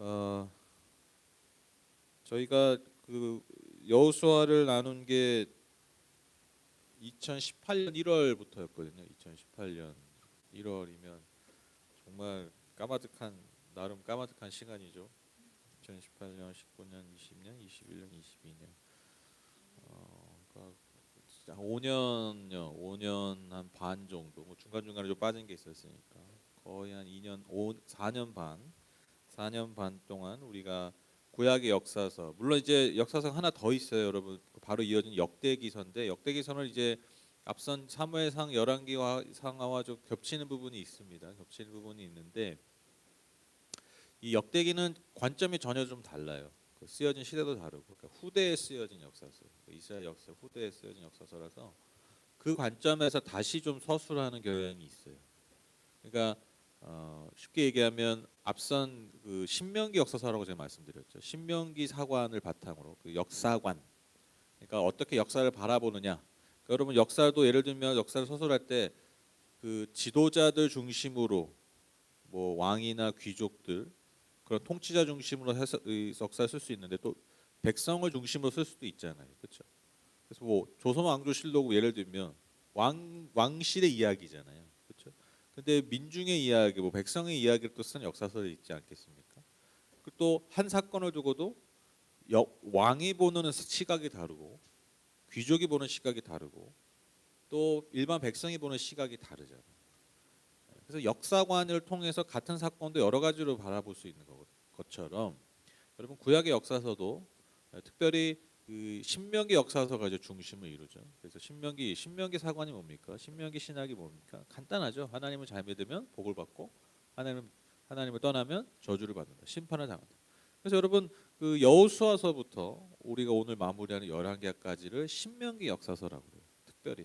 어, 저희가 그 여호수아를 나눈 게 2018년 1월부터였거든요. 2018년 1월이면 정말 까마득한 나름 까마득한 시간이죠. 2018년, 19년, 20년, 21년, 22년. 그러니까 진짜 5년요. 5년 한 반 정도. 뭐 중간중간에 좀 빠진 게 있었으니까 거의 한 2년, 4년 반, 4년 반 동안 우리가 구약의 역사서, 물론 이제 역사서가 하나 더 있어요, 여러분. 바로 이어진 역대기서인데, 역대기서는 이제 앞선 사무엘상, 열왕기와 상하와 좀 겹치는 부분이 있습니다. 겹치는 부분이 있는데 이 역대기는 관점이 전혀 좀 달라요. 그 쓰여진 시대도 다르고, 그러니까 후대에 쓰여진 역사서, 이스라엘 역사 후대에 쓰여진 역사서라서 그 관점에서 다시 좀 서술하는 경향이 있어요. 그러니까 쉽게 얘기하면 앞선 그 신명기 역사서라고 제가 말씀드렸죠. 신명기 사관을 바탕으로 그 역사관, 그러니까 어떻게 역사를 바라보느냐. 그러니까 여러분 역사도 예를 들면 역사를 서술할 때 그 지도자들 중심으로 뭐 왕이나 귀족들 그런 통치자 중심으로 해서 역사를 쓸 수 있는데 또 백성을 중심으로 쓸 수도 있잖아요, 그렇죠? 그래서 뭐 조선 왕조실록 예를 들면 왕실의 이야기잖아요, 그렇죠? 근데 민중의 이야기, 뭐 백성의 이야기를 또 쓴 역사서에 있지 않겠습니까? 또 한 사건을 두고도 왕이 보는 시각이 다르고 귀족이 보는 시각이 다르고 또 일반 백성이 보는 시각이 다르잖아요. 그래서 역사관을 통해서 같은 사건도 여러 가지로 바라볼 수 있는 것처럼 여러분 구약의 역사서도 특별히 그 신명기 역사서가 이제 중심을 이루죠. 그래서 신명기 사관이 뭡니까? 신명기 신학이 뭡니까? 간단하죠. 하나님을 잘 믿으면 복을 받고 하나님을 떠나면 저주를 받는다. 심판을 당한다. 그래서 여러분 그 여호수아서부터 우리가 오늘 마무리하는 열왕기까지를 신명기 역사서라고 해요. 특별히.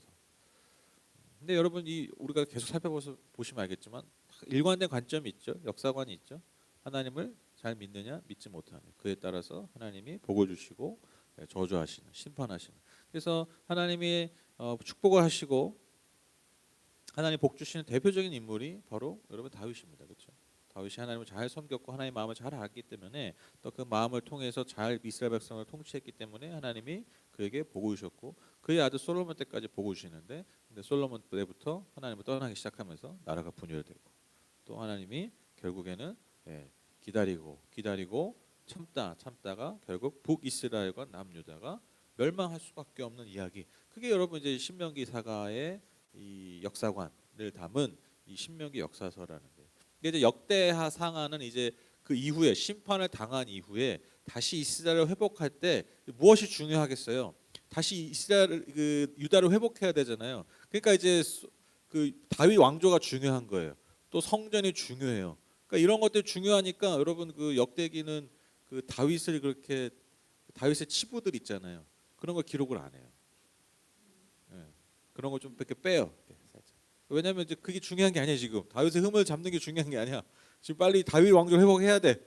근데 여러분 이 우리가 계속 살펴보시면 알겠지만 일관된 관점이 있죠. 역사관이 있죠. 하나님을 잘 믿느냐 믿지 못하느냐 그에 따라서 하나님이 복을 주시고 저주하시는 심판하시는. 그래서 하나님이 축복을 하시고 하나님 복 주시는 대표적인 인물이 바로 여러분 다윗입니다. 그렇죠? 다윗이 하나님을 잘 섬겼고 하나님의 마음을 잘 알았기 때문에 또 그 마음을 통해서 잘 이스라엘 백성을 통치했기 때문에 하나님이 그에게 복을 주셨고 그의 아들 솔로몬 때까지 복을 주시는데 근데 솔로몬 때부터 하나님을 떠나기 시작하면서 나라가 분열되고 또 하나님이 결국에는 기다리고 참다가 결국 북이스라엘과 남유다가 멸망할 수밖에 없는 이야기. 그게 여러분 이제 신명기 사가의 이 역사관을 담은 이 신명기 역사서라는데 이제 역대하 상하는 이제 그 이후에 심판을 당한 이후에 다시 이스라엘을 회복할 때 무엇이 중요하겠어요? 다시 이스라엘 그 유다를 회복해야 되잖아요. 그러니까 이제 그 다윗 왕조가 중요한 거예요. 또 성전이 중요해요. 그러니까 이런 것들 중요하니까 여러분 그 역대기는 그 다윗을 그렇게 다윗의 치부들 있잖아요. 그런 거 기록을 안 해요. 예. 그런 거 좀 이렇게 빼요. 왜냐하면 이제 그게 중요한 게 아니야 지금. 다윗의 흠을 잡는 게 중요한 게 아니야. 지금 빨리 다윗 왕조를 회복해야 돼.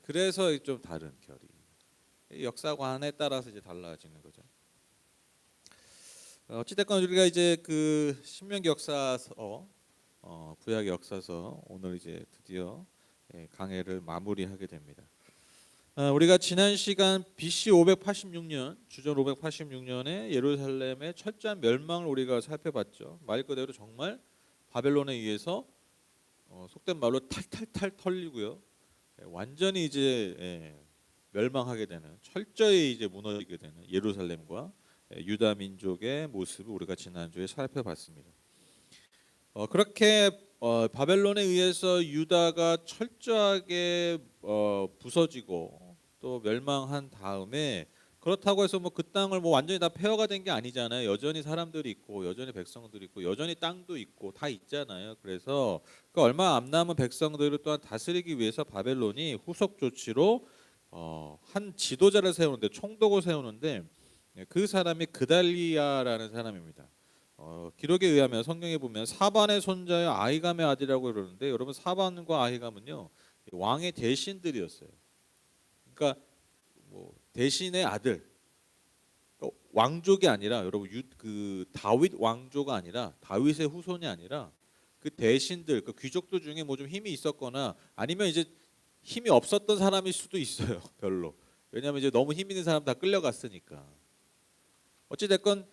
그래서 좀 다른 결이. 역사관에 따라서 이제 달라지는 거죠. 어찌됐건 우리가 이제 그 신명기 역사서, 구약 역사서 오늘 이제 드디어 강해를 마무리하게 됩니다. 우리가 지난 시간 BC 586년, 주전 586년에 예루살렘의 철저한 멸망을 우리가 살펴봤죠. 말 그대로 정말 바벨론에 의해서 속된 말로 탈탈탈 털리고요. 완전히 이제 멸망하게 되는, 철저히 이제 무너지게 되는 예루살렘과 유다 민족의 모습을 우리가 지난주에 살펴봤습니다. 그렇게 바벨론에 의해서 유다가 철저하게 부서지고 또 멸망한 다음에 그렇다고 해서 뭐 그 땅을 뭐 완전히 다 폐허가 된 게 아니잖아요. 여전히 사람들이 있고 여전히 백성들이 있고 여전히 땅도 있고 다 있잖아요. 그래서 그 얼마 안 남은 백성들을 또한 다스리기 위해서 바벨론이 후속 조치로 한 지도자를 세우는데 총독을 세우는데 그 사람이 그달리아라는 사람입니다. 기록에 의하면 성경에 보면 사반의 손자여 아히감의 아들이라고 그러는데 여러분 사반과 아히감은요 왕의 대신들이었어요. 그러니까 뭐 대신의 아들, 그러니까 왕족이 아니라 여러분 그 다윗 왕조가 아니라 다윗의 후손이 아니라 그 대신들, 그 귀족들 중에 뭐 좀 힘이 있었거나 아니면 이제 힘이 없었던 사람일 수도 있어요. 별로. 왜냐하면 이제 너무 힘 있는 사람 다 끌려갔으니까. 어찌 됐건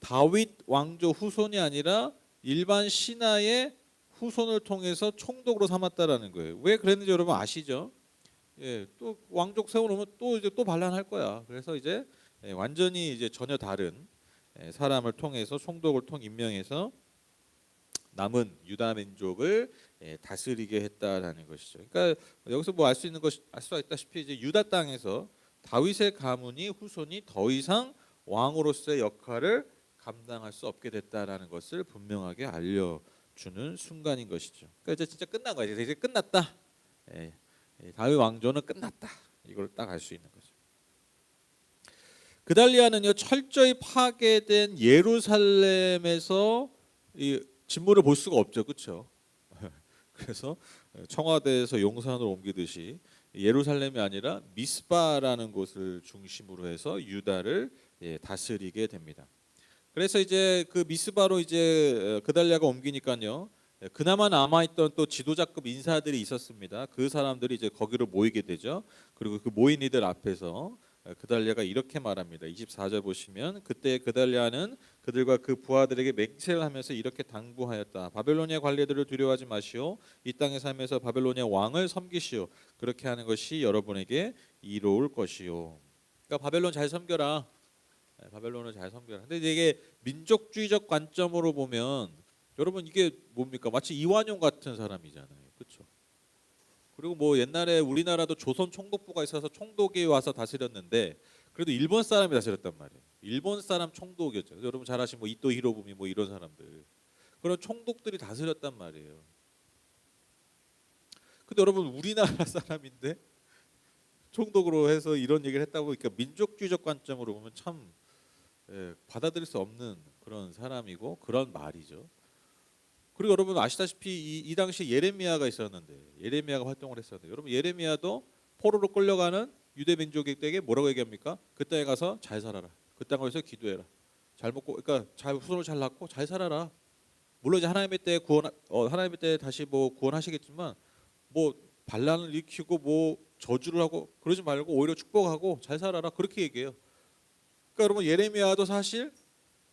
다윗 왕조 후손이 아니라 일반 신하의 후손을 통해서 총독으로 삼았다라는 거예요. 왜 그랬는지 여러분 아시죠? 예, 또 왕족 세워놓으면 또 이제 또 반란할 거야. 그래서 이제 완전히 이제 전혀 다른 사람을 통해서 총독을 임명해서 남은 유다 민족을 다스리게 했다라는 것이죠. 그러니까 여기서 뭐 알 수 있는 것, 알 수 있다시피 이제 유다 땅에서 다윗의 가문이 후손이 더 이상 왕으로서의 역할을 감당할 수 없게 됐다라는 것을 분명하게 알려주는 순간인 것이죠. 그러니까 이제 진짜 끝난 거예요. 이제 끝났다. 다윗 왕조는 끝났다. 이걸 딱 알 수 있는 거죠. 그달리아는요 철저히 파괴된 예루살렘에서 이 진모를 볼 수가 없죠, 그렇죠? 그래서 청와대에서 용산으로 옮기듯이 예루살렘이 아니라 미스바라는 곳을 중심으로 해서 유다를 다스리게 됩니다. 그래서 이제 그 미스바로 이제 그달리아가 옮기니까요. 그나마 남아있던 또 지도자급 인사들이 있었습니다. 그 사람들이 이제 거기로 모이게 되죠. 그리고 그 모인 이들 앞에서 그달리아가 이렇게 말합니다. 24절 보시면 그때 그달리아는 그들과 그 부하들에게 맹세를 하면서 이렇게 당부하였다. 바벨로니아 관리들을 두려워하지 마시오. 이 땅에 살면서 바벨로니아 왕을 섬기시오. 그렇게 하는 것이 여러분에게 이로울 것이요. 그러니까 바벨론 잘 섬겨라. 바벨론을 잘 섬겨라. 근데 이게 민족주의적 관점으로 보면 여러분 이게 뭡니까? 마치 이완용 같은 사람이잖아요. 그렇죠? 그리고 뭐 옛날에 우리나라도 조선 총독부가 있어서 총독이 와서 다스렸는데 그래도 일본 사람이 다스렸단 말이에요. 일본 사람 총독이었죠. 여러분 잘 아시는 뭐 이토 히로부미 뭐 이런 사람들. 그런 총독들이 다스렸단 말이에요. 근데 여러분 우리나라 사람인데 총독으로 해서 이런 얘기를 했다고 그러니까 민족주의적 관점으로 보면 참 받아들일 수 없는 그런 사람이고 그런 말이죠. 그리고 여러분 아시다시피 이 당시 예레미야가 있었는데 예레미야가 활동을 했었는데 여러분 예레미야도 포로로 끌려가는 유대 민족에게 뭐라고 얘기합니까? 그 땅에 가서 잘 살아라. 그 땅에서 기도해라. 잘 먹고 그러니까 잘 후손을 잘 낳고 잘 살아라. 물론 이제 하나님의 때 하나님의 때 다시 뭐 구원하시겠지만 뭐 반란을 일으키고 뭐 저주를 하고 그러지 말고 오히려 축복하고 잘 살아라. 그렇게 얘기해요. 그러니까 여러분 예레미야도 사실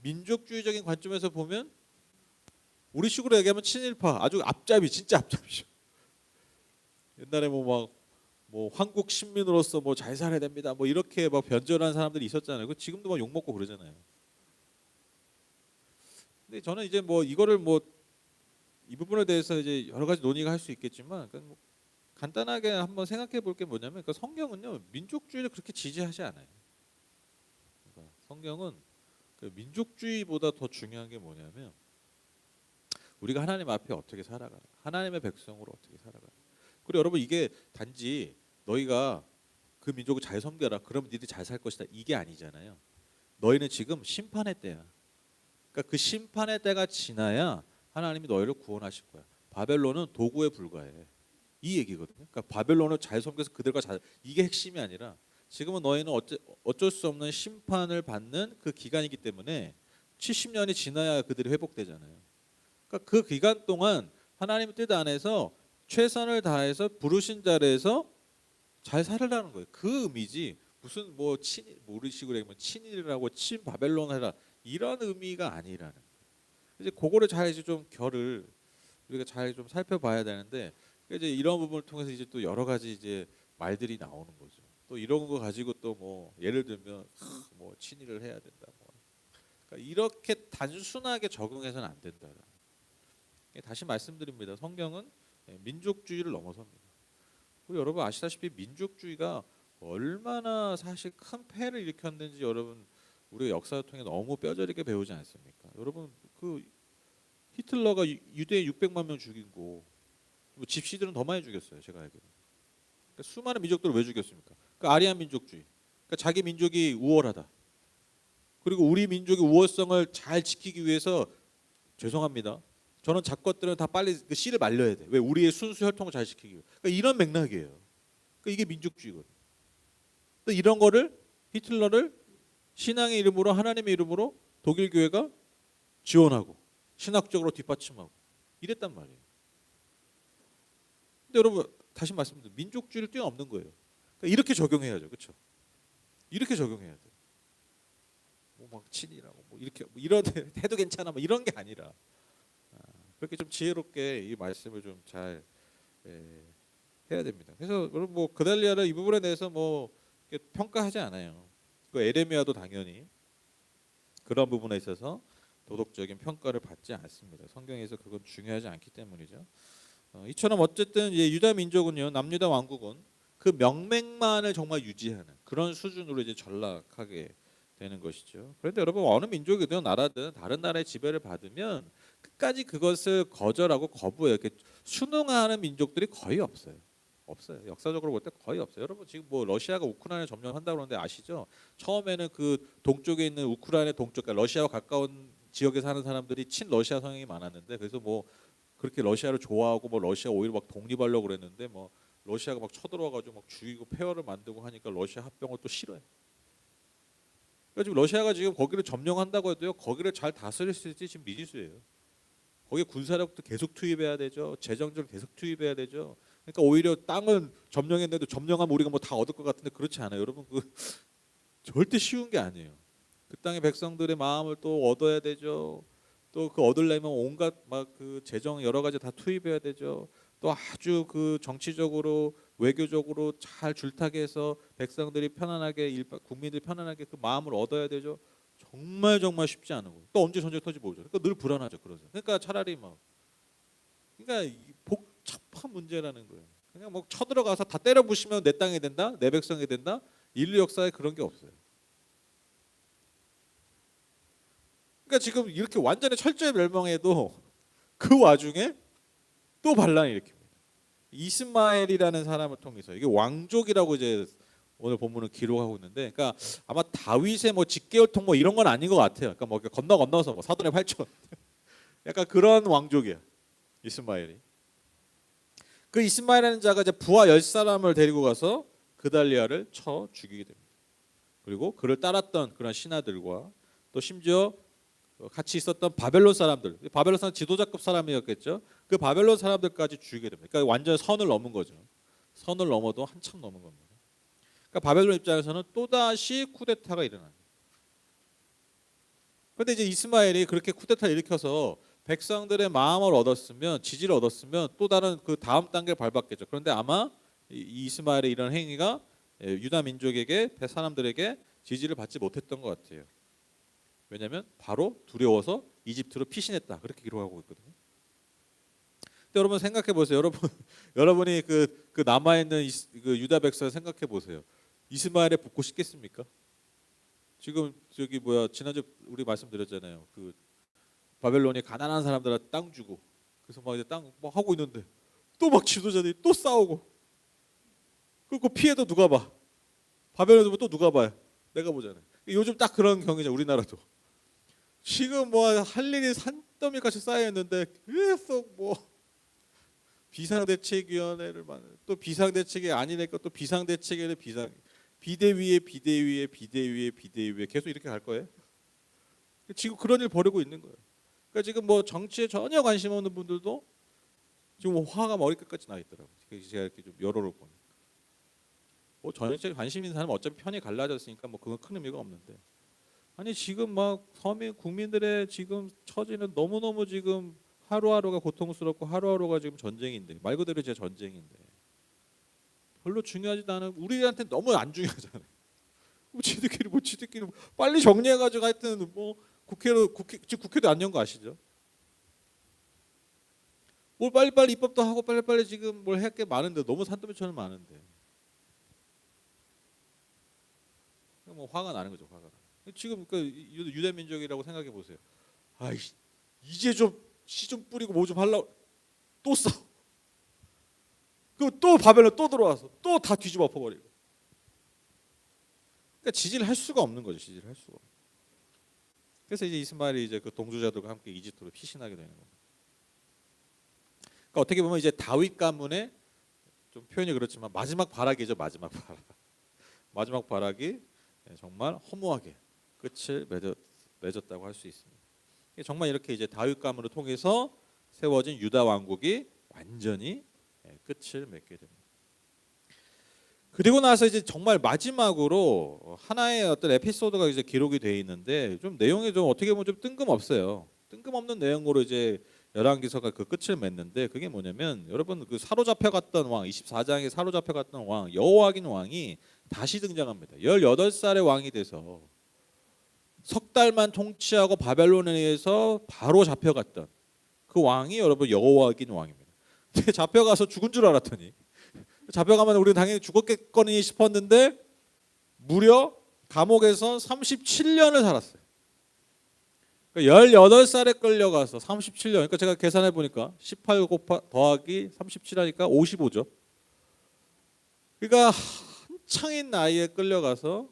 민족주의적인 관점에서 보면 우리 식으로 얘기하면 친일파 아주 앞잡이 진짜 앞잡이죠. 옛날에 뭐 한국 신민으로서 뭐 잘 살아야 됩니다. 뭐 이렇게 막 변절한 사람들이 있었잖아요. 그 지금도 막 욕 먹고 그러잖아요. 근데 저는 이제 뭐 이거를 뭐 이 부분에 대해서 이제 여러 가지 논의가 할 수 있겠지만 그러니까 뭐 간단하게 한번 생각해 볼 게 뭐냐면 그러니까 성경은요 민족주의를 그렇게 지지하지 않아요. 그러니까 성경은 그 민족주의보다 더 중요한 게 뭐냐면 우리가 하나님 앞에 어떻게 살아가나 하나님의 백성으로 어떻게 살아가나 그리고 여러분 이게 단지 너희가 그 민족을 잘 섬겨라 그러면 니들이 잘 살 것이다 이게 아니잖아요. 너희는 지금 심판의 때야. 그러니까 그 심판의 때가 지나야 하나님이 너희를 구원하실 거야. 바벨론은 도구에 불과해. 이 얘기거든요. 그러니까 바벨론을 잘 섬겨서 그들과 잘 이게 핵심이 아니라 지금은 너희는 어쩔 수 없는 심판을 받는 그 기간이기 때문에 70년이 지나야 그들이 회복되잖아요. 그러니까 그 기간 동안 하나님의 뜻 안에서 최선을 다해서 부르신 자리에서 잘 살으라는 거예요. 그 의미지 무슨 뭐 친일 우리 식으로 얘기하면 친일이라고 친 바벨론 해라 이런 의미가 아니라는 거예요. 이제 그거를 잘 이제 좀 결을 우리가 잘 좀 살펴봐야 되는데 이제 이런 부분을 통해서 이제 또 여러 가지 이제 말들이 나오는 거죠. 또 이런 거 가지고 또 뭐 예를 들면 뭐 친일을 해야 된다. 뭐. 그러니까 이렇게 단순하게 적응해서는 안 된다. 다시 말씀드립니다. 성경은 민족주의를 넘어섭니다. 그리고 여러분 아시다시피 민족주의가 얼마나 사실 큰 폐해를 일으켰는지 여러분 우리가 역사를 통해 너무 뼈저리게 배우지 않습니까? 여러분 그 히틀러가 유대인 600만 명 죽이고 뭐 집시들은 더 많이 죽였어요. 제가 알기로. 그러니까 수많은 민족들을 왜 죽였습니까? 그러니까 아리안 민족주의. 그러니까 자기 민족이 우월하다. 그리고 우리 민족의 우월성을 잘 지키기 위해서 죄송합니다. 저는 작것들은 다 빨리 그 씨를 말려야 돼. 왜 우리의 순수 혈통을 잘 지키기 위해. 그러니까 이런 맥락이에요. 그러니까 이게 민족주의거든. 또 이런 거를 히틀러를 신앙의 이름으로 하나님의 이름으로 독일 교회가 지원하고 신학적으로 뒷받침하고 이랬단 말이에요. 근데 여러분 다시 말씀드립니다. 민족주의를 뛰어넘는 거예요. 그러니까 이렇게 적용해야죠, 그렇죠? 이렇게 적용해야 돼. 뭐막 친이라고 뭐 이렇게 뭐 이런 해도 괜찮아, 뭐 이런 게 아니라 그렇게 좀 지혜롭게 이 말씀을 좀 잘 해야 됩니다. 그래서 여러분 뭐 그달리아를 이 부분에 대해서 뭐 이렇게 평가하지 않아요. 그 에레미야도 당연히 그런 부분에 있어서 도덕적인 평가를 받지 않습니다. 성경에서 그건 중요하지 않기 때문이죠. 이처럼 어쨌든 이제 유다 민족은요, 남유다 왕국은 그 명맥만을 정말 유지하는 그런 수준으로 이제 전락하게 되는 것이죠. 그런데 여러분 어느 민족이든 나라든 다른 나라의 지배를 받으면 끝까지 그것을 거절하고 거부해요. 이렇게 순응하는 민족들이 거의 없어요. 없어요. 역사적으로 볼 때 거의 없어요. 여러분 지금 뭐 러시아가 우크라이나 점령한다고 그러는데 아시죠? 처음에는 그 동쪽에 있는 우크라이나 동쪽, 그러니까 러시아와 가까운 지역에 사는 사람들이 친러시아 성향이 많았는데 그래서 뭐 그렇게 러시아를 좋아하고 뭐 러시아 오히려 막 독립하려고 그랬는데 뭐 러시아가 막 쳐들어와가지고 막 죽이고 폐허를 만들고 하니까 러시아 합병을 또 싫어해. 그러니까 지금 러시아가 지금 거기를 점령한다고 해도요, 거기를 잘 다스릴 수 있을지 지금 미지수예요. 거기에 군사력도 계속 투입해야 되죠. 재정적으로 계속 투입해야 되죠. 그러니까 오히려 땅은 점령했는데도 점령하면 우리가 뭐 다 얻을 것 같은데 그렇지 않아요. 여러분 그 절대 쉬운 게 아니에요. 그 땅의 백성들의 마음을 또 얻어야 되죠. 또 그 얻으려면 온갖 막 그 재정 여러 가지 다 투입해야 되죠. 또 아주 그 정치적으로 외교적으로 잘 줄타기해서 백성들이 편안하게 국민들이 편안하게 그 마음을 얻어야 되죠. 정말 정말 쉽지 않은 거예요. 또 언제 전쟁 터지 모르죠. 그러니까 늘 불안하죠. 그러죠. 그러니까 차라리 막 그러니까 복잡한 문제라는 거예요. 그냥 뭐 쳐들어가서 다 때려 부시면 내 땅이 된다, 내 백성이 된다. 인류 역사에 그런 게 없어요. 그러니까 지금 이렇게 완전히 철저히 멸망해도 그 와중에 또 반란을 일으킵니다. 이스마엘이라는 사람을 통해서 이게 왕족이라고 이제 오늘 본문은 기록하고 있는데, 그러니까 아마 다윗의 뭐 직계혈통 뭐 이런 건 아닌 것 같아요. 그러니까 뭐 건너서 뭐 사돈의 8촌 약간 그런 왕족이야 이스마엘이. 그 이스마엘이라는 자가 이제 부하 10사람을 데리고 가서 그달리아를 쳐 죽이게 됩니다. 그리고 그를 따랐던 그런 신하들과 또 심지어 같이 있었던 바벨론 사람들, 바벨론 사람 지도자급 사람이었겠죠. 그 바벨론 사람들까지 죽이게 됩니다. 그러니까 완전 선을 넘은 거죠. 선을 넘어도 한참 넘은 겁니다. 그러니까 바벨론 입장에서는 또 다시 쿠데타가 일어나요. 그런데 이제 이스마엘이 그렇게 쿠데타를 일으켜서 백성들의 마음을 얻었으면, 지지를 얻었으면 또 다른 그 다음 단계를 밟았겠죠. 그런데 아마 이 이스마엘의 이런 행위가 유다 민족에게, 사람들에게 지지를 받지 못했던 것 같아요. 왜냐하면 바로 두려워서 이집트로 피신했다, 그렇게 기록하고 있거든요. 근데 여러분 생각해 보세요. 여러분이 그 남아 있는 그 유다 백성을 생각해 보세요. 이스마엘에 붙고 싶겠습니까? 지금 저기 뭐야, 지난주 우리 말씀드렸잖아요. 그 바벨론이 가난한 사람들한테 땅 주고 그래서 막 이제 땅 막 하고 있는데 또 막 지도자들이 또 싸우고, 그리고 피해도 누가 봐? 바벨론도 또 누가 봐요? 내가 보잖아요. 요즘 딱 그런 경우죠. 우리나라도 지금 뭐 할 일이 산더미같이 쌓여 있는데 계속 뭐 비상대책위원회를 또 비상대책이 아니니까 또 비상대책위를 비대위에 계속 이렇게 갈 거예요. 지금 그런 일 벌이고 있는 거예요. 그러니까 지금 뭐 정치에 전혀 관심 없는 분들도 지금 화가 머리끝까지 나 있더라고요. 제가 이렇게 좀 여론을 보니까. 뭐 정치에 관심 있는 사람은 어차피 편이 갈라졌으니까 뭐 그건 큰 의미가 없는데, 아니 지금 막 서민 국민들의 지금 처지는 너무너무 지금 하루하루가 고통스럽고 하루하루가 지금 전쟁인데, 말 그대로 제 전쟁인데 별로 중요하지도 않은, 우리한테 너무 안 중요하잖아요. 지들끼리 빨리 정리해가지고 하여튼 뭐 지금 국회도 안 연 거 아시죠? 뭘 빨리빨리 입법도 하고 빨리빨리 지금 뭘 할 게 많은데, 너무 산더미처럼 많은데 뭐 화가 나는 거죠. 화가 나. 지금 그 유대 민족이라고 생각해 보세요. 아 이제 좀 씨 좀 뿌리고 뭐 좀 하려고 또 싸워. 그리고 또 바벨론 또 들어와서 또 다 뒤집어 엎어버리고. 그러니까 지지를 할 수가 없는 거죠. 지지를 할 수가. 그래서 이제 이스마엘이 이제 그 동조자들과 함께 이집트로 피신하게 되는 겁니다. 그러니까 어떻게 보면 이제 다윗 가문의, 좀 표현이 그렇지만 마지막 발악이죠. 마지막 발악. 마지막 발악이 정말 허무하게 끝을 맺었다고 할 수 있습니다. 정말 이렇게 이제 다윗 가문을 통해서 세워진 유다 왕국이 완전히 끝을 맺게 됩니다. 그리고 나서 이제 정말 마지막으로 하나의 어떤 에피소드가 이제 기록이 돼 있는데 좀 내용이 좀 어떻게 보면 좀 뜬금없어요. 뜬금없는 내용으로 이제 열왕기서가 그 끝을 맺는데 그게 뭐냐면 여러분 그 사로잡혀갔던 왕 24장에 사로잡혀갔던 왕 여호와긴 왕이 다시 등장합니다. 18살의 왕이 돼서 석 달만 통치하고 바벨론에 의해서 바로 잡혀갔던 그 왕이 여러분 여호와긴 왕입니다. 근데 잡혀가서 죽은 줄 알았더니 잡혀가면 우리는 당연히 죽었겠거니 싶었는데 무려 감옥에서 37년을 살았어요. 그러니까 18살에 끌려가서 37년. 그러니까 제가 계산해 보니까 18 더하기 37 하니까 55죠. 그러니까 한창인 나이에 끌려가서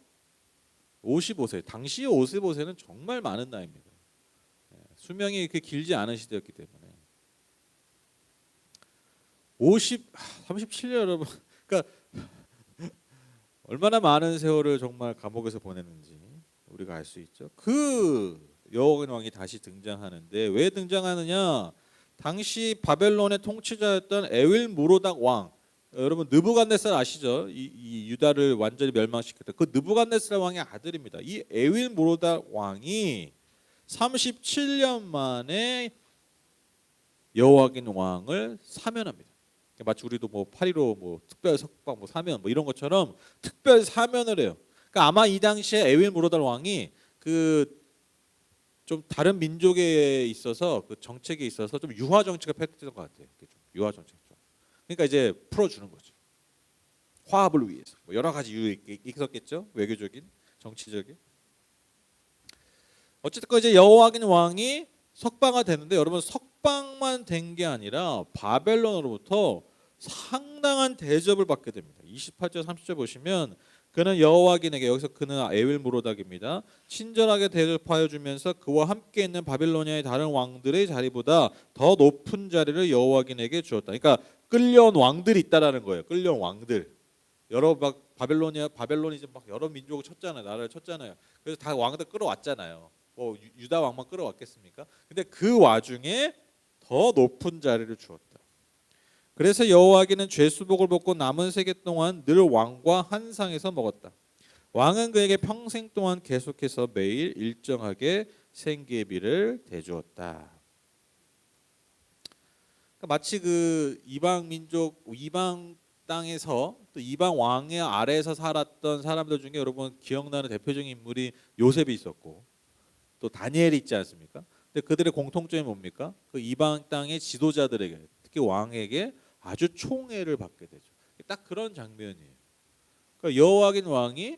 55세. 당시 55세는 정말 많은 나이입니다. 수명이 그렇게 길지 않은 시대였기 때문에 37년 여러분. 그러니까 얼마나 많은 세월을 정말 감옥에서 보냈는지 우리가 알 수 있죠. 그 여호와긴 왕이 다시 등장하는데 왜 등장하느냐? 당시 바벨론의 통치자였던 에윌 무로닥 왕, 여러분 느부갓네살 아시죠? 이 유다를 완전히 멸망시켰던 그 느부갓네살 왕의 아들입니다. 이 에윌 무로닥 왕이 37년 만에 여호와긴 왕을 사면합니다. 마치 우리도 뭐 8.15 뭐 특별 석방 뭐 사면 뭐 이런 것처럼 특별 사면을 해요. 그러니까 아마 이 당시에 에윌 무로닥 왕이 그 좀 다른 민족에 있어서 그 정책에 있어서 좀 유화 정책을 펼쳤던 것 같아요. 좀 유화 정책 좀. 그러니까 이제 풀어주는 거죠. 화합을 위해서 뭐 여러 가지 이유 있었겠죠. 외교적인, 정치적인. 어쨌든 이제 여호와긴 왕이 석방이 되는데 여러분 석방만 된 게 아니라 바벨론으로부터 상당한 대접을 받게 됩니다. 28절 30절 보시면 그는 여호와긴에게, 여기서 그는 에윌 무로닥입니다, 친절하게 대접하여 주면서 그와 함께 있는 바빌로니아의 다른 왕들의 자리보다 더 높은 자리를 여호와긴에게 주었다. 그러니까 끌려온 왕들이 있다라는 거예요. 끌려온 왕들. 여러 막 바벨론이 이제 막 여러 민족을 쳤잖아요. 나라를 쳤잖아요. 그래서 다 왕들 끌어왔잖아요. 뭐 유다 왕만 끌어왔겠습니까? 근데 그 와중에 더 높은 자리를 주었다. 그래서 여호와기는 죄수복을 벗고 남은 세계 동안 늘 왕과 한 상에서 먹었다. 왕은 그에게 평생 동안 계속해서 매일 일정하게 생계비를 대주었다. 그러니까 마치 그 이방 민족, 이방 땅에서 또 이방 왕의 아래에서 살았던 사람들 중에 여러분 기억나는 대표적인 인물이 요셉이 있었고 또 다니엘이 있지 않습니까? 근데 그들의 공통점이 뭡니까? 그 이방 땅의 지도자들에게, 특히 왕에게 아주 총애를 받게 되죠. 딱 그런 장면이에요. 그러니까 여호와긴 왕이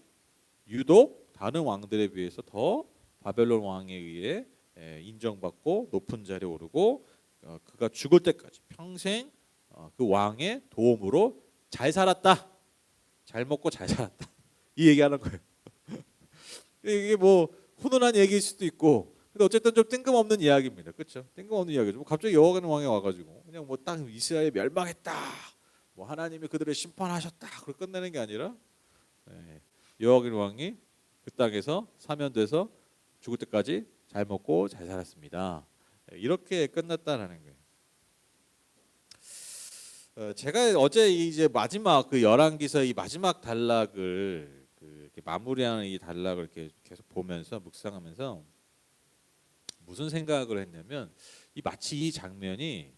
유독 다른 왕들에 비해서 더 바벨론 왕에 의해 인정받고 높은 자리에 오르고 그가 죽을 때까지 평생 그 왕의 도움으로 잘 살았다. 잘 먹고 잘 살았다. 이 얘기하는 거예요. 이게 뭐 훈훈한 얘기일 수도 있고, 근데 어쨌든 좀 뜬금없는 이야기입니다. 그렇죠? 뜬금없는 이야기죠. 뭐 갑자기 여호와긴 왕이 와가지고 그냥 뭐 딱 이스라엘 멸망했다, 뭐 하나님이 그들을 심판하셨다, 그걸 끝내는 게 아니라 여호와긴 왕이 그 땅에서 사면돼서 죽을 때까지 잘 먹고 잘 살았습니다. 이렇게 끝났다라는 거예요. 제가 어제 이제 마지막 그 열왕기서 이 마지막 단락을 이렇게 마무리하는 이 단락을 이렇게 계속 보면서 묵상하면서 무슨 생각을 했냐면 이 마치 이 장면이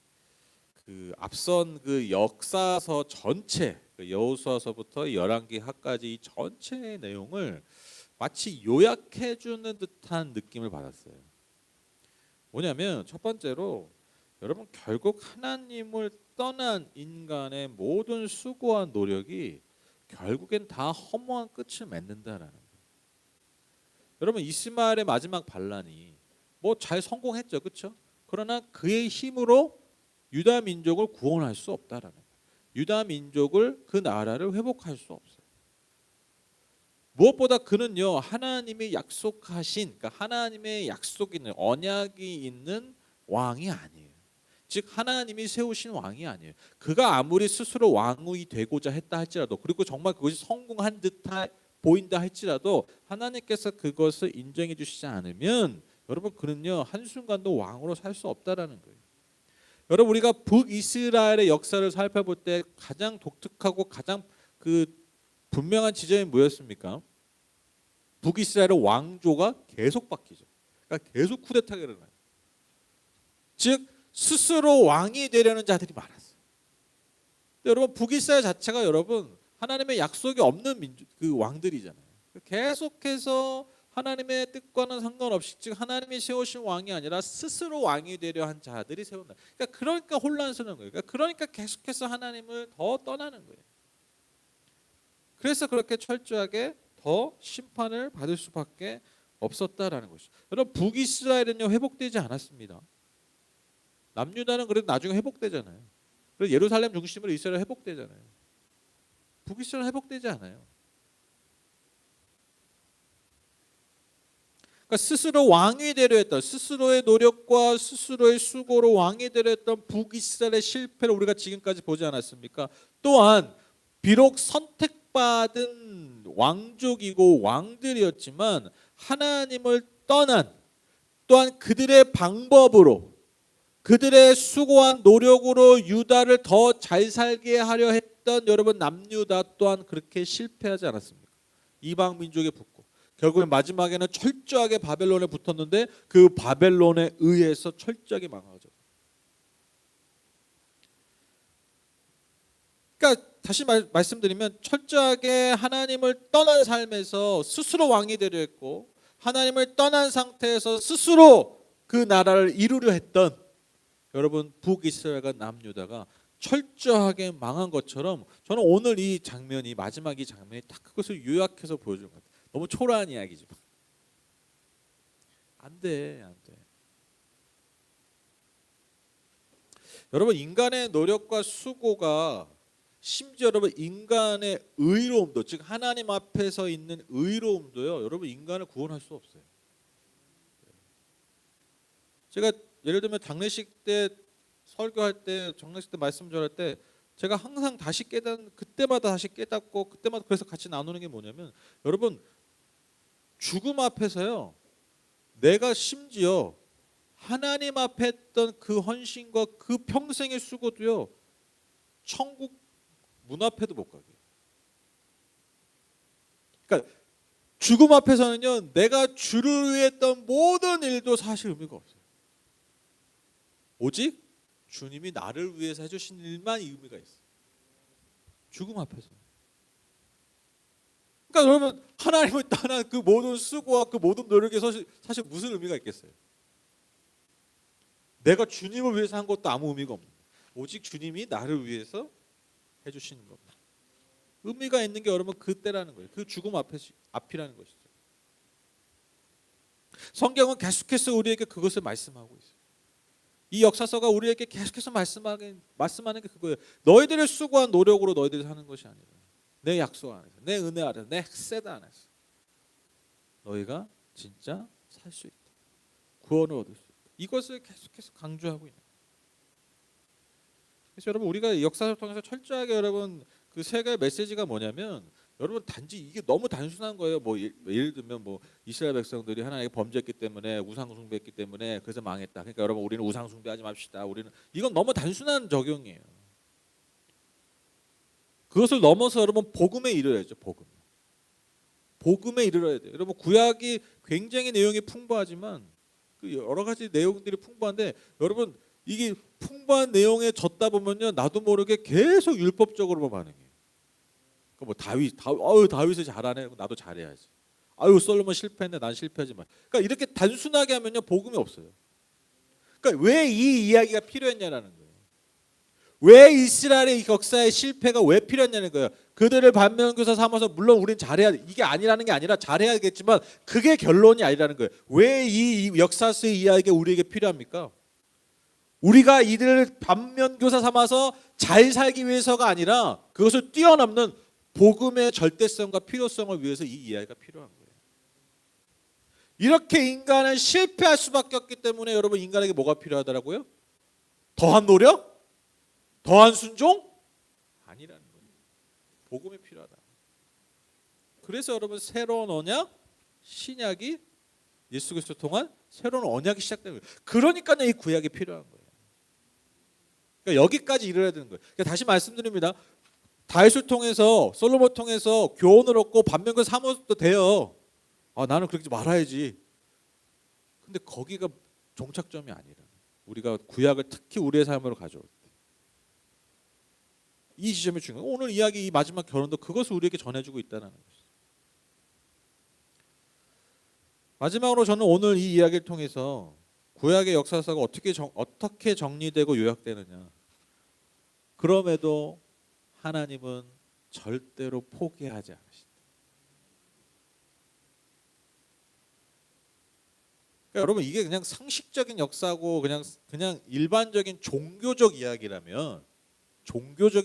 그 앞선 그 역사서 전체, 그 여호수아서부터 열왕기하까지 이 전체의 내용을 마치 요약해 주는 듯한 느낌을 받았어요. 뭐냐면 첫 번째로 여러분 결국 하나님을 떠난 인간의 모든 수고와 노력이 결국엔 다 허무한 끝을 맺는다라는 거예요. 여러분 이스마엘의 마지막 반란이 뭐 잘 성공했죠, 그렇죠? 그러나 그의 힘으로 유다 민족을 구원할 수 없다라는 거예요. 유다 민족을, 그 나라를 회복할 수 없어요. 무엇보다 그는요 하나님이 약속하신, 그러니까 하나님의 약속이 있는, 언약이 있는 왕이 아니에요. 즉 하나님이 세우신 왕이 아니에요. 그가 아무리 스스로 왕이 되고자 했다 할지라도, 그리고 정말 그것이 성공한 듯 보인다 할지라도 하나님께서 그것을 인정해 주시지 않으면 여러분 그는요 한순간도 왕으로 살 수 없다라는 거예요. 여러분 우리가 북이스라엘의 역사를 살펴볼 때 가장 독특하고 가장 그 분명한 지점이 뭐였습니까? 북이스라엘의 왕조가 계속 바뀌죠. 그러니까 계속 쿠데타가 일어나요. 즉 스스로 왕이 되려는 자들이 많았어요. 여러분 북이스라엘 자체가 여러분 하나님의 약속이 없는 그 왕들이잖아요. 계속해서 하나님의 뜻과는 상관없이 즉 하나님이 세우신 왕이 아니라 스스로 왕이 되려 한 자들이 세운다. 그러니까 혼란스러운 거예요. 그러니까 계속해서 하나님을 더 떠나는 거예요. 그래서 그렇게 철저하게 더 심판을 받을 수밖에 없었다라는 것이죠. 여러분 북이스라엘은요 회복되지 않았습니다. 남유다는 그래도 나중에 회복되잖아요. 그래서 예루살렘 중심으로 이스라엘 회복되잖아요. 북이스라엘 회복되지 않아요. 그러니까 스스로 왕이 되려 했던 스스로의 노력과 스스로의 수고로 왕이 되려 했던 북이스라엘의 실패를 우리가 지금까지 보지 않았습니까? 또한 비록 선택받은 왕족이고 왕들이었지만 하나님을 떠난 또한 그들의 방법으로 그들의 수고한 노력으로 유다를 더 잘 살게 하려 했던 여러분 남유다 또한 그렇게 실패하지 않았습니까? 이방 민족에 붙고 결국엔 마지막에는 철저하게 바벨론에 붙었는데 그 바벨론에 의해서 철저하게 망하죠. 그러니까 다시 말씀드리면 철저하게 하나님을 떠난 삶에서 스스로 왕이 되려 했고 하나님을 떠난 상태에서 스스로 그 나라를 이루려 했던 여러분 북이스라엘과 남유다가 철저하게 망한 것처럼 저는 오늘 이 장면이 마지막 이 장면이 딱 그것을 요약해서 보여주는 것 같아요. 너무 초라한 이야기지만 안 돼. 여러분 인간의 노력과 수고가 심지어 여러분 인간의 의로움도 즉 하나님 앞에서 있는 의로움도요 여러분 인간을 구원할 수 없어요. 제가 예를 들면 장례식 때 설교할 때 장례식 때 말씀 전할 때 제가 항상 다시 그때마다 다시 깨닫고 그때마다 그래서 같이 나누는 게 뭐냐면 여러분 죽음 앞에서요 내가 심지어 하나님 앞에 했던 그 헌신과 그 평생의 수고도요 천국 문 앞에도 못 가게. 그러니까 죽음 앞에서는요 내가 주를 위해 했던 모든 일도 사실 의미가 없어요. 오직 주님이 나를 위해서 해주신 일만 의미가 있어요. 죽음 앞에서. 그러니까 여러분 하나님을 떠난 그 모든 수고와 그 모든 노력에 사실 무슨 의미가 있겠어요? 내가 주님을 위해서 한 것도 아무 의미가 없는 오직 주님이 나를 위해서 해주시는 겁니다. 의미가 있는 게 여러분 그때라는 거예요. 그 죽음 앞이라는 것이죠. 성경은 계속해서 우리에게 그것을 말씀하고 있어요. 이 역사서가 우리에게 계속해서 말씀하는 게 그거예요. 너희들의 수고한 노력으로 너희들이 사는 것이 아니라 내 약속 안에서 내 은혜 아래서 내 헷세다 안에서 너희가 진짜 살 수 있다. 구원을 얻을 수 있다. 이것을 계속해서 강조하고 있는 거예요. 그래서 여러분 우리가 역사를 통해서 철저하게 여러분 그 세 가지 메시지가 뭐냐면 여러분 단지 이게 너무 단순한 거예요. 뭐 예를 들면 뭐 이스라엘 백성들이 하나님께 범죄했기 때문에 우상 숭배했기 때문에 그래서 망했다. 그러니까 여러분 우리는 우상 숭배하지 맙시다. 우리는 이건 너무 단순한 적용이에요. 그것을 넘어서 여러분 복음에 이르러야죠. 복음에 이르러야 돼요. 여러분 구약이 굉장히 내용이 풍부하지만 그 여러 가지 내용들이 풍부한데 여러분 이게 풍부한 내용에 젖다 보면요 나도 모르게 계속 율법적으로만 반응해요. 뭐 다윗이 잘하네. 나도 잘해야지. 솔로몬 실패했네. 난 실패하지 마. 그러니까 이렇게 단순하게 하면요 복음이 없어요. 그러니까 왜 이 이야기가 필요했냐라는 거예요. 왜 이스라엘의 역사의 실패가 왜 필요했냐는 거예요. 그들을 반면교사 삼아서 물론 우린 잘해야 이게 아니라는 게 아니라 잘해야겠지만 그게 결론이 아니라는 거예요. 왜 이 역사서의 이야기가 우리에게 필요합니까? 우리가 이들을 반면교사 삼아서 잘 살기 위해서가 아니라 그것을 뛰어넘는 복음의 절대성과 필요성을 위해서 이 이야기가 필요한 거예요. 이렇게 인간은 실패할 수밖에 없기 때문에 여러분 인간에게 뭐가 필요하더라고요? 더한 노력? 더한 순종? 아니라는 거예요. 복음이 필요하다. 그래서 여러분 새로운 언약, 신약이 예수 그리스도 통한 새로운 언약이 시작되는 거예요. 그러니까 이 구약이 필요한 거예요. 그러니까 여기까지 이르러야 되는 거예요. 그러니까 다시 말씀드립니다. 다윗을 통해서 솔로몬을 통해서 교훈을 얻고 반면교 사모도 돼요. 나는 그렇게 말아야지. 근데 거기가 종착점이 아니라 우리가 구약을 특히 우리의 삶으로 가져올 때 이 지점이 중요해요. 오늘 이야기 이 마지막 결론도 그것을 우리에게 전해주고 있다는 것이죠. 마지막으로 저는 오늘 이 이야기를 통해서 구약의 역사서가 어떻게 정리되고 요약되느냐. 그럼에도 하나님은 절대로 포기하지 않으신다. 그러니까 여러분 이게 그냥 상식적인 역사고 그냥 일반적인 종교적인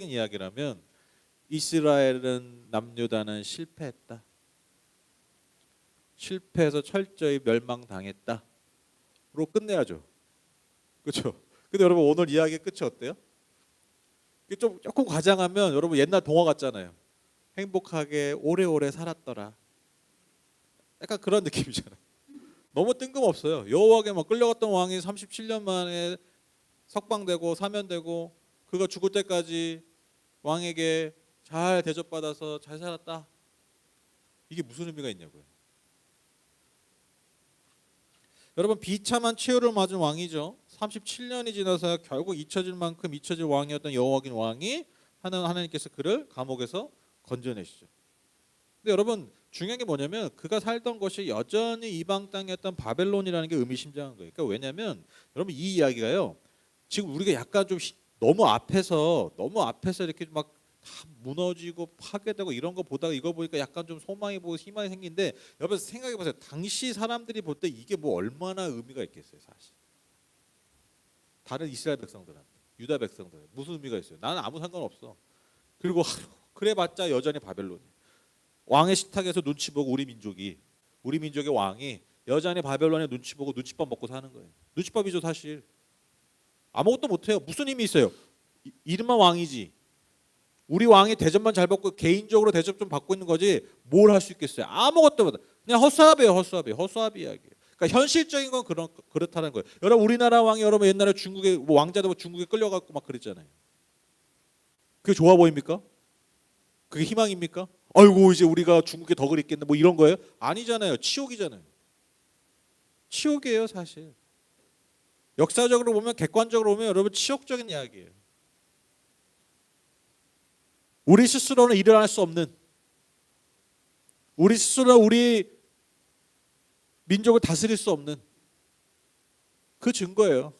이야기라면 이스라엘은 남유다는 실패했다. 실패해서 철저히 멸망당했다로 끝내야죠. 그렇죠? 근데 여러분 오늘 이야기의 끝이 어때요? 조금 과장하면 여러분 옛날 동화 같잖아요. 행복하게 오래오래 살았더라. 약간 그런 느낌이잖아요. 너무 뜬금없어요. 여호와에게 막 끌려갔던 왕이 37년 만에 석방되고 사면되고 그가 죽을 때까지 왕에게 잘 대접받아서 잘 살았다. 이게 무슨 의미가 있냐고요. 여러분 비참한 최후를 맞은 왕이죠. 37년이 지나서 결국 잊혀질 만큼 잊혀질 왕이었던 여호와긴 왕이 하나님께서 그를 감옥에서 건져내시죠. 근데 여러분 중요한 게 뭐냐면 그가 살던 것이 여전히 이방 땅이었던 바벨론이라는 게 의미심장한 거예요. 그러니까 왜냐하면 여러분 이 이야기가요. 지금 우리가 약간 좀 너무 앞에서 이렇게 막 다 무너지고 파괴되고 이런 거 보다가 이거 보니까 약간 좀 소망이 보고 희망이 생기는데 여러분 생각해 보세요. 당시 사람들이 볼 때 이게 뭐 얼마나 의미가 있겠어요, 사실. 다른 이스라엘 백성들한테, 유다 백성들한테 무슨 의미가 있어요? 나는 아무 상관없어. 그리고 그래봤자 여전히 바벨론이. 왕의 식탁에서 눈치 보고 우리 민족의 왕이 여전히 바벨론의 눈치 보고 눈칫밥 먹고 사는 거예요. 눈칫밥이죠 사실. 아무것도 못해요. 무슨 힘이 있어요? 이름만 왕이지. 우리 왕이 대접만 잘 받고 개인적으로 대접 좀 받고 있는 거지 뭘 할 수 있겠어요? 아무것도 못. 그냥 헛수합이에요. 헛수합 이야기예요. 그러니까 현실적인 건 그렇다는 거예요. 여러분 우리나라 왕이 여러분 옛날에 중국에 뭐 왕자도 중국에 끌려가고 막 그랬잖아요. 그게 좋아 보입니까? 그게 희망입니까? 아이고 이제 우리가 중국에 덕을 잇겠네 뭐 이런 거예요? 아니잖아요. 치욕이잖아요. 치욕이에요 사실. 역사적으로 보면 객관적으로 보면 여러분 치욕적인 이야기예요. 우리 스스로는 일어날 수 없는, 우리 스스로 우리 민족을 다스릴 수 없는 그 증거예요.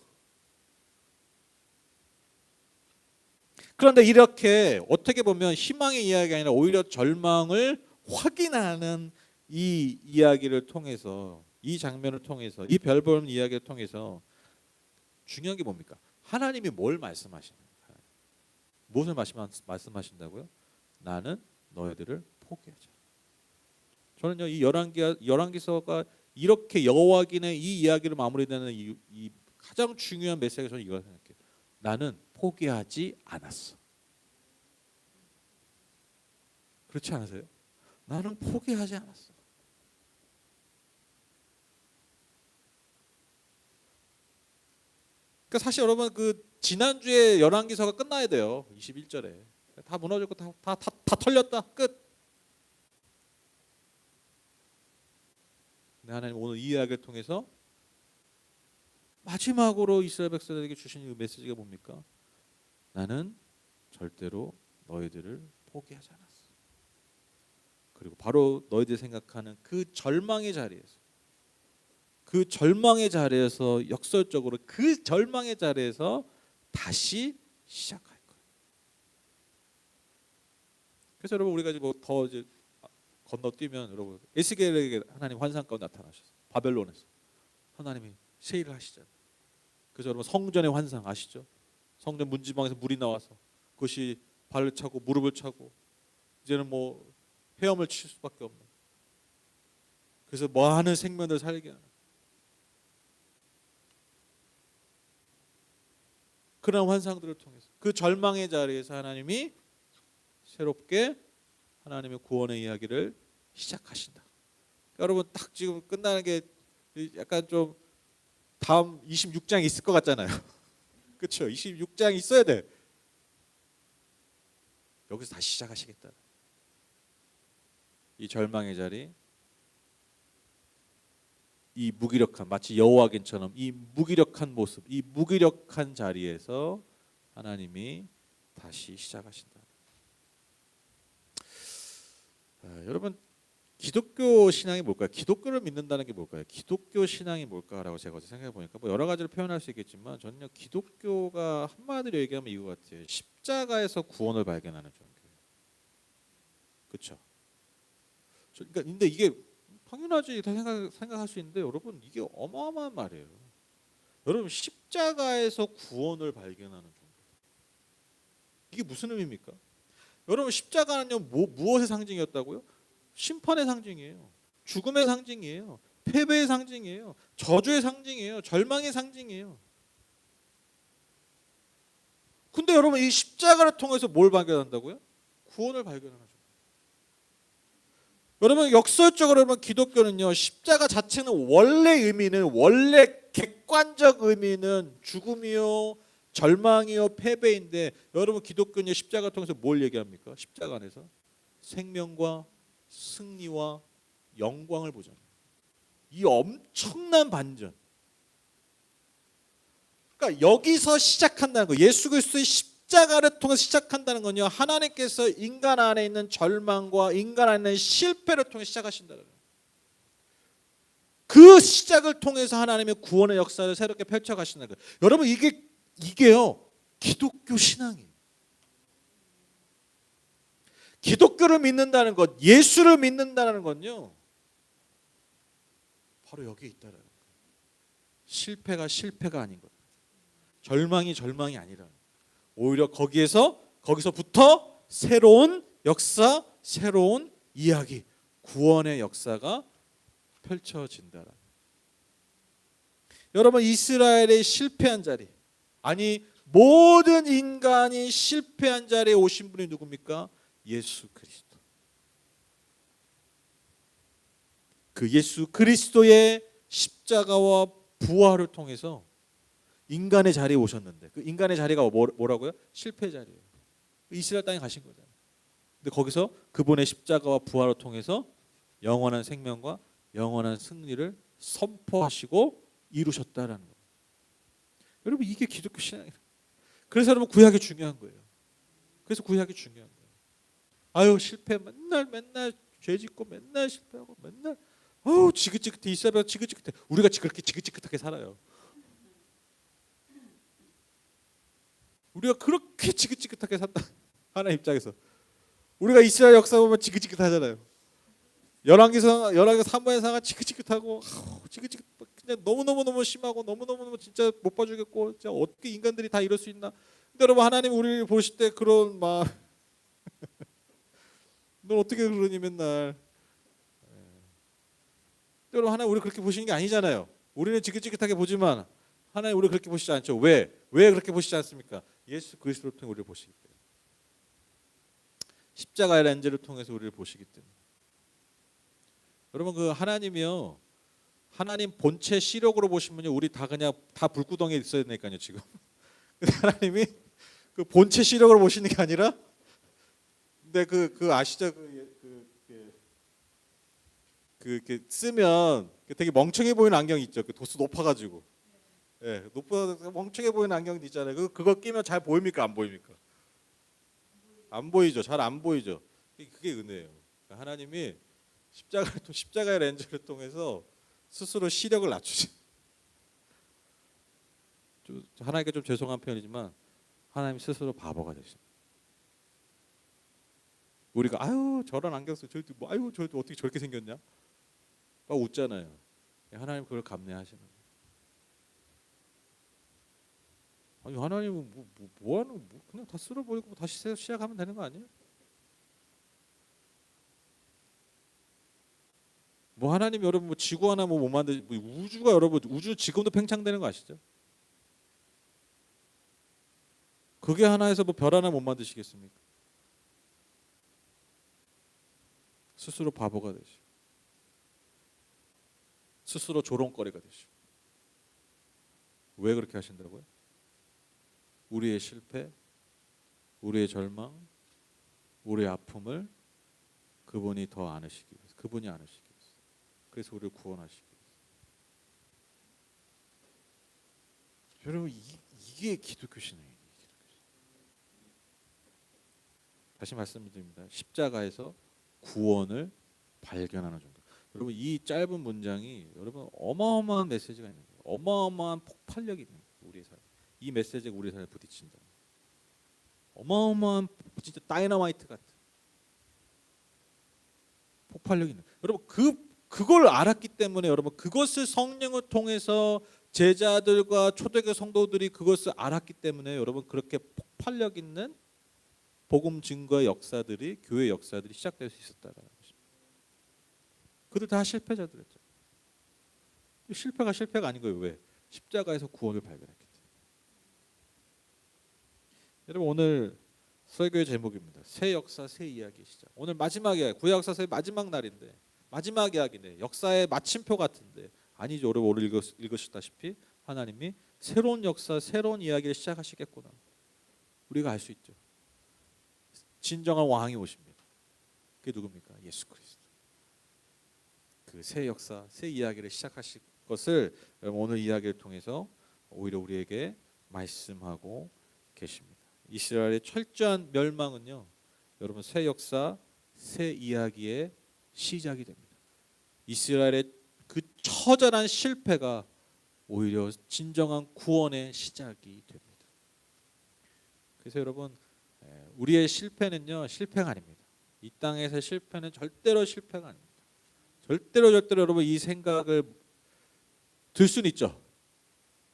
그런데 이렇게 어떻게 보면 희망의 이야기가 아니라 오히려 절망을 확인하는 이 이야기를 통해서, 이 장면을 통해서, 이 별 보는 이야기를 통해서 중요한 게 뭡니까? 하나님이 뭘 말씀하시는 거예요? 무엇을 말씀하신다고요? 나는 너희들을 포기하지 않아. 저는요 이 열왕기서가 이렇게 여호와긴의 이 이야기를 마무리되는 이 가장 중요한 메시지가 저는 이걸 생각해요. 나는 포기하지 않았어. 그렇지 않으세요? 나는 포기하지 않았어. 그러니까 사실 여러분 그 지난주에 열왕기서가 끝나야 돼요. 21절에. 다 무너졌고 다 털렸다. 끝. 근데 하나님 오늘 이 이야기를 통해서 마지막으로 이스라엘 백성들에게 주신 이 메시지가 뭡니까? 나는 절대로 너희들을 포기하지 않았어. 그리고 바로 너희들이 생각하는 그 절망의 자리에서 역설적으로 그 절망의 자리에서 다시 시작할 거예요. 그래서 여러분 우리가 더 이제 건너뛰면 여러분 에스겔에게 하나님 환상 가운데 나타나셨어요. 바벨론에서 하나님이 세일을 하시잖아요. 그래서 여러분 성전의 환상 아시죠? 성전 문지방에서 물이 나와서 그것이 발을 차고 무릎을 차고 이제는 뭐 헤엄을 칠 수밖에 없는. 그래서 많은 생명을 살게 하는 그런 환상들을 통해서 그 절망의 자리에서 하나님이 새롭게 하나님의 구원의 이야기를 시작하신다. 그러니까 여러분 딱 지금 끝나는 게 약간 좀 다음 26장이 있을 것 같잖아요. 그렇죠? 26장이 있어야 돼. 여기서 다시 시작하시겠다. 이 절망의 자리, 이 무기력한, 마치 여호와긴처럼 이 무기력한 모습, 이 무기력한 자리에서 하나님이 다시 시작하신다. 여러분, 기독교 신앙이 뭘까요? 기독교를 믿는다는 게 뭘까요? 기독교 신앙이 뭘까라고 제가 어제 생각해 보니까 뭐 여러 가지로 표현할 수 있겠지만 저는요, 기독교가 한마디로 얘기하면 이거 같아요. 십자가에서 구원을 발견하는 종교. 그렇죠? 그러니까 근데 이게 당연하지 생각할 수 있는데 여러분, 이게 어마어마한 말이에요. 여러분, 십자가에서 구원을 발견하는 종교. 이게 무슨 의미입니까? 여러분, 십자가는요, 무엇의 상징이었다고요? 심판의 상징이에요. 죽음의 상징이에요. 패배의 상징이에요. 저주의 상징이에요. 절망의 상징이에요. 근데 여러분, 이 십자가를 통해서 뭘 발견한다고요? 구원을 발견하는 거죠. 여러분, 역설적으로 여러분, 기독교는요, 십자가 자체는 원래 객관적 의미는 죽음이요, 절망이요, 패배인데, 여러분, 기독교는 십자가를 통해서 뭘 얘기합니까? 십자가 안에서 생명과 승리와 영광을 보잖아요. 이 엄청난 반전. 그러니까 여기서 시작한다는 거, 예수 그리스도의 십자가를 통해서 시작한다는 건요, 하나님께서 인간 안에 있는 절망과 인간 안에 있는 실패를 통해 시작하신다는 거예요. 그 시작을 통해서 하나님의 구원의 역사를 새롭게 펼쳐가신다는 거예요. 여러분, 이게요, 기독교 신앙이에요. 기독교를 믿는다는 것, 예수를 믿는다는 건요, 바로 여기에 있다라는 거예요. 실패가 실패가 아닌 것, 절망이 절망이 아니라, 오히려 거기서부터 새로운 역사, 새로운 이야기, 구원의 역사가 펼쳐진다라는. 여러분, 이스라엘의 실패한 자리, 아니 모든 인간이 실패한 자리에 오신 분이 누굽니까? 예수 그리스도. 그 예수 그리스도의 십자가와 부활을 통해서 인간의 자리에 오셨는데, 그 인간의 자리가 뭐라고요? 실패 자리예요. 이스라엘 땅에 가신 거잖아요. 근데 거기서 그분의 십자가와 부활을 통해서 영원한 생명과 영원한 승리를 선포하시고 이루셨다라는 거예요. 여러분, 이게 기독교 신앙이에요. 그래서 여러분, 구약이 중요한 거예요. 그래서 구약이 중요한 거예요. 아유, 실패, 맨날 죄 짓고 맨날 실패하고 맨날 지긋지긋해. 이스라엘 지긋지긋해. 우리가 그렇게 지긋지긋하게 살아요. 우리가 그렇게 지긋지긋하게 산다. 하나님 입장에서 우리가 이스라엘 역사 보면 지긋지긋하잖아요. 열왕기서 3번에서가 지긋지긋하고 지긋지긋, 그냥 너무 심하고 너무 진짜 못 봐주겠고, 진짜 어떻게 인간들이 다 이럴 수 있나. 근데 여러분, 하나님 우리를 보실 때 그런 막 넌 어떻게 그러니 맨날. 여러분, 하나님 우리 그렇게 보시는 게 아니잖아요. 우리는 지긋지긋하게 보지만 하나님 우리 그렇게 보시지 않죠. 왜 그렇게 보시지 않습니까? 예수 그리스도를 통해 우리를 보시기 때문에, 십자가의 렌즈를 통해서 우리를 보시기 때문에. 여러분, 그 하나님이요, 하나님 본체 시력으로 보시면요, 우리 다 그냥 다 불구덩이에 있어야 되니까요 지금. 하나님이 그 본체 시력으로 보시는 게 아니라, 근데 그 아시죠? 이렇게 쓰면 되게 멍청해 보이는 안경이 있죠. 그 도수 높아가지고, 예, 멍청해 보이는 안경이 있잖아요. 그거 끼면 잘 보입니까? 안 보입니까? 안 보이죠. 잘 안 보이죠. 그게 은혜예요. 하나님이 십자가의 렌즈를 통해서 스스로 시력을 낮추지. 하나님께 좀 죄송한 표현이지만 하나님 스스로 바보가 되십니다. 우리가 아유 저런 안경 써, 저도 뭐 아유 저도 어떻게 저렇게 생겼냐? 막 웃잖아요. 하나님 그걸 감내하시는 거예요. 아니, 하나님은 뭐 하는, 그냥 다 쓸어버리고 다시 시작하면 되는 거 아니에요? 뭐 하나님, 여러분 뭐 지구 하나 못 만들, 우주가, 여러분 우주 지금도 팽창되는 거 아시죠? 그게 하나에서 뭐 별 하나 못 만드시겠습니까? 스스로 바보가 되시고, 스스로 조롱거리가 되시고. 왜 그렇게 하신다고요? 우리의 실패, 우리의 절망, 우리의 아픔을 그분이 더 안으시기 위해서, 그분이 안으시기 위해서, 그래서 우리를 구원하시기 위해서. 여러분 이게 기독교 신앙이에요. 다시 말씀드립니다. 십자가에서 구원을 발견하는 정도. 여러분 이 짧은 문장이 여러분 어마어마한 메시지가 있는 거예요. 어마어마한 폭발력이 있는 거예요. 우리의 삶. 이 메시지가 우리의 삶에 부딪힌다. 어마어마한 진짜 다이너마이트 같은 폭발력이 있는 거예요. 여러분 그걸 알았기 때문에 여러분 그것을 성령을 통해서 제자들과 초대교회 성도들이 그것을 알았기 때문에 여러분 그렇게 폭발력 있는 복음 증거의 역사들이 교회 역사들이 시작될 수 있었다는 것입니다. 그들 다 실패자들이었죠. 실패가 아닌 거예요. 왜? 십자가에서 구원을 발견했기 때문에. 여러분 오늘 설교의 제목입니다. 새 역사 새 이야기 시작. 오늘 마지막 이야기, 구약 역사서의 마지막 날인데 마지막 이야기네. 역사의 마침표 같은데 아니죠. 여러분 오늘 읽으셨다시피 하나님이 새로운 역사 새로운 이야기를 시작하시겠구나. 우리가 알 수 있죠. 진정한 왕이 오십니다. 그게 누굽니까? 예수 그리스도. 그 새 역사, 새 이야기를 시작하실 것을 여러분 오늘 이야기를 통해서 오히려 우리에게 말씀하고 계십니다. 이스라엘의 철저한 멸망은요, 여러분 새 역사, 새 이야기의 시작이 됩니다. 이스라엘의 그 처절한 실패가 오히려 진정한 구원의 시작이 됩니다. 그래서 여러분 우리의 실패는요 실패가 아닙니다. 이 땅에서의 실패는 절대로 실패가 아닙니다. 절대로 여러분 이 생각을 들 수는 있죠.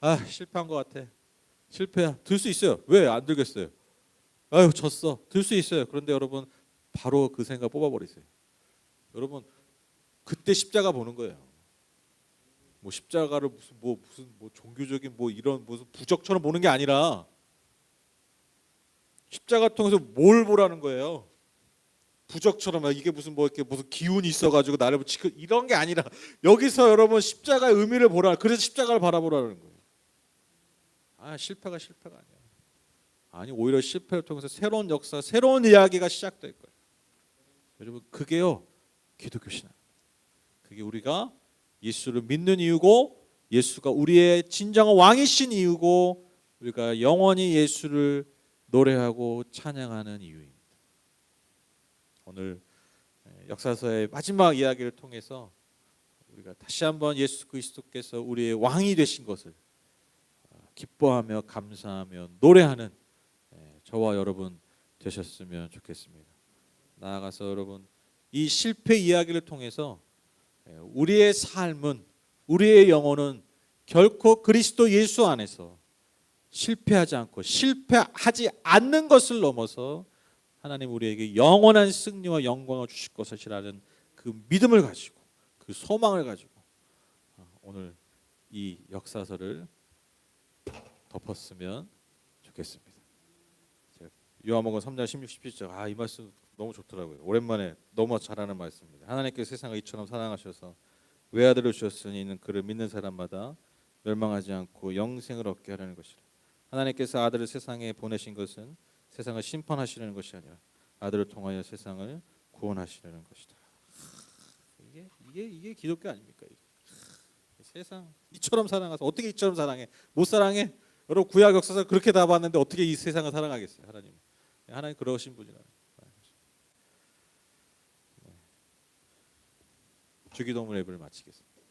아 실패한 것 같아. 실패야. 들 수 있어요. 왜 안 들겠어요? 아유 졌어. 들 수 있어요. 그런데 여러분 바로 그 생각 뽑아버리세요. 여러분 그때 십자가 보는 거예요. 뭐 십자가를 무슨 종교적인 이런 무슨 부적처럼 보는 게 아니라 십자가 통해서 뭘 보라는 거예요. 부적처럼 이게 이렇게 무슨 기운이 있어가지고 나를 지금 이런 게 아니라 여기서 여러분 십자가의 의미를 보라. 그래서 십자가를 바라보라는 거예요. 아 실패가 아니야. 아니 오히려 실패를 통해서 새로운 역사, 새로운 이야기가 시작될 거예요. 여러분 그게요 기독교 신앙. 그게 우리가 예수를 믿는 이유고 예수가 우리의 진정한 왕이신 이유고 우리가 영원히 예수를 노래하고 찬양하는 이유입니다. 오늘 역사서의 마지막 이야기를 통해서 우리가 다시 한번 예수 그리스도께서 우리의 왕이 되신 것을 기뻐하며 감사하며 노래하는 저와 여러분 되셨으면 좋겠습니다. 나아가서 여러분 이 실패 이야기를 통해서 우리의 삶은 우리의 영혼은 결코 그리스도 예수 안에서 실패하지 않고 실패하지 않는 것을 넘어서 하나님 우리에게 영원한 승리와 영광을 주실 것이라는 그 믿음을 가지고 그 소망을 가지고 오늘 이 역사서를 덮었으면 좋겠습니다. 요한복음 3장 16, 17절 이 말씀 너무 좋더라고요. 오랜만에 너무 잘하는 말씀입니다. 하나님께서 세상을 이처럼 사랑하셔서 외아들을 주셨으니 이는 그를 믿는 사람마다 멸망하지 않고 영생을 얻게 하려는 것이라. 하나님께서 아들을 세상에 보내신 것은 세상을 심판하시려는 것이 아니라 아들을 통하여 세상을 구원하시려는 것이다. 이게 기독교 아닙니까? 세상 이처럼 사랑하서 어떻게 이처럼 사랑해? 못 사랑해? 여러분 구약 역사서 그렇게 다 봤는데 어떻게 이 세상을 사랑하겠어요? 하나님 그러신 분이라. 주기도문 예배를 마치겠습니다.